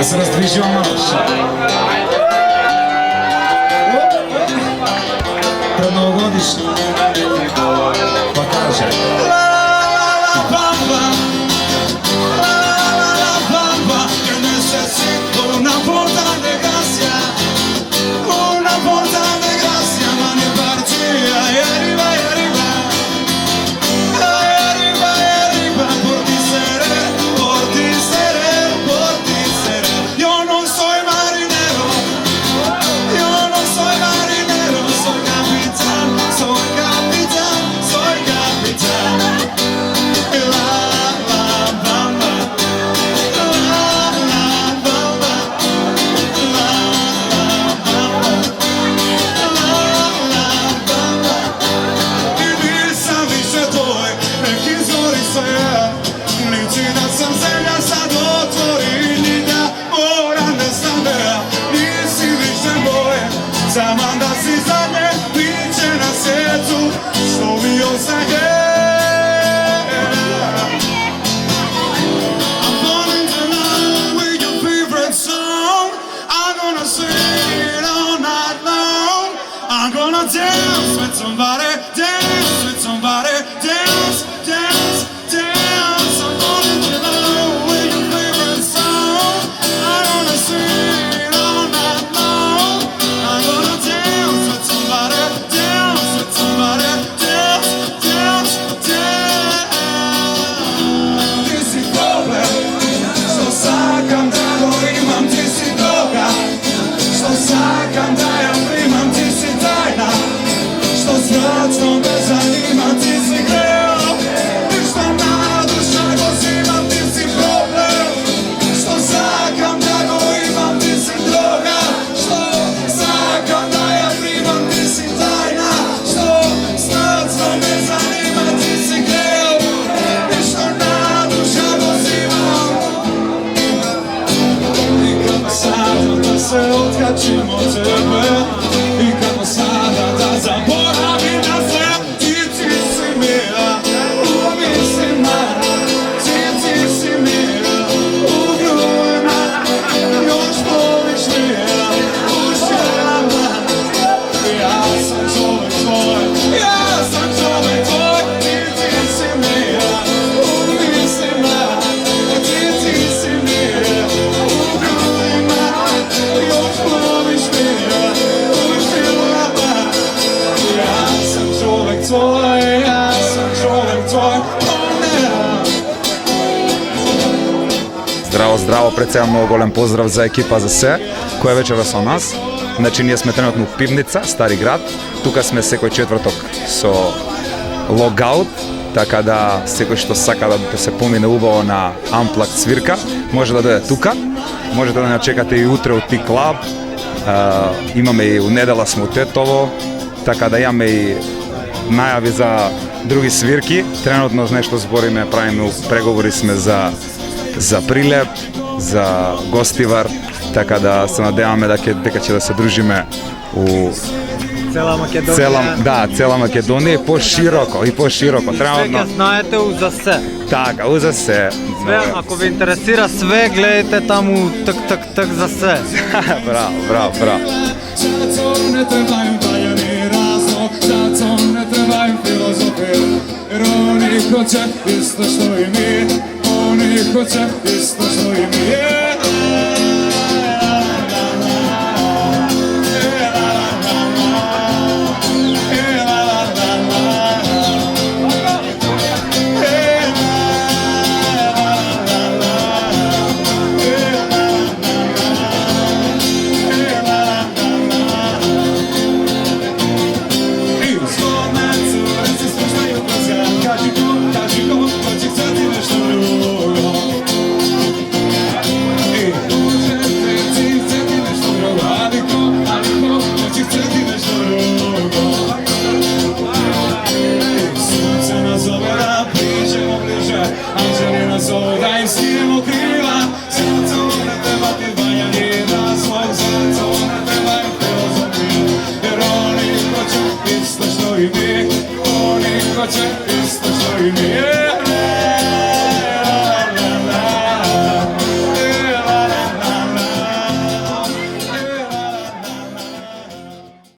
se razdvižimo malo. Pred novogodišnje. Pa kaže. Taman da si zadnje priče na svijetu, slovio sam je. I'm falling in love with your favorite song. I'm gonna sing it all night long. I'm gonna dance with somebody, dance with somebody, dance, dance, dance. I'm falling in love with your favorite song. I'm gonna sing it all night long. I'm gonna dance with somebody, dance with somebody, dance, dance, dance. Ti si problem, što sakam da go imam, ti si droga, što sakam da ja primam, ti si tajna, što zračno me zanima, ti si greo, ništa naduša go zimam, ti si problem, što sakam da go imam, ti si droga, što sakam da ja primam, ti si tajna, što zračno me zanima, ti si greo, ništa naduša go zimam. I kako sada da se otkačim od tebe, i kako sada da zaboravim na sve, ti si mira, u mislima, ti si mira, u grudima, još voliš mira, u željama. Ja sam čovjek tvoj, ja sam čovjek tvoj, ti si mira, u mislima, ti si mira, u grudima, još voliš mira, u željama. Ja sam čovjek tvoj, ja sam čovjek tvoj, Zdravo, zdravo, predvsem mnogo golem pozdrav za ekipa za vse, koja je večera so nas. Znači, ние сме trenutno u Pivnica, Stari grad. Тука сме секој четврток со logout, така да секој што сака да се помине убаво на Unplugged свирка, може да дојде тука. Можете да не чекате и утре у Ти клаб. Имаме и у недела сме у Тетово, така да имаме и најави за други свирки. Тренутно нешто збориме, правиме преговори сме за Прилеп, за Гостивар, така да се надеваме дека ќе да се дружиме у Цела Македонија. Цела Македонија и пошироко, Сега знаете за се. Така, за се. Све, ако ви интересира све, гледайте таму так за се. Браво. Zato ne trebaju valjani razlog, zato ne trebaju filozofije, jer oni hoće isto što i mi, oni hoće isto što i mi.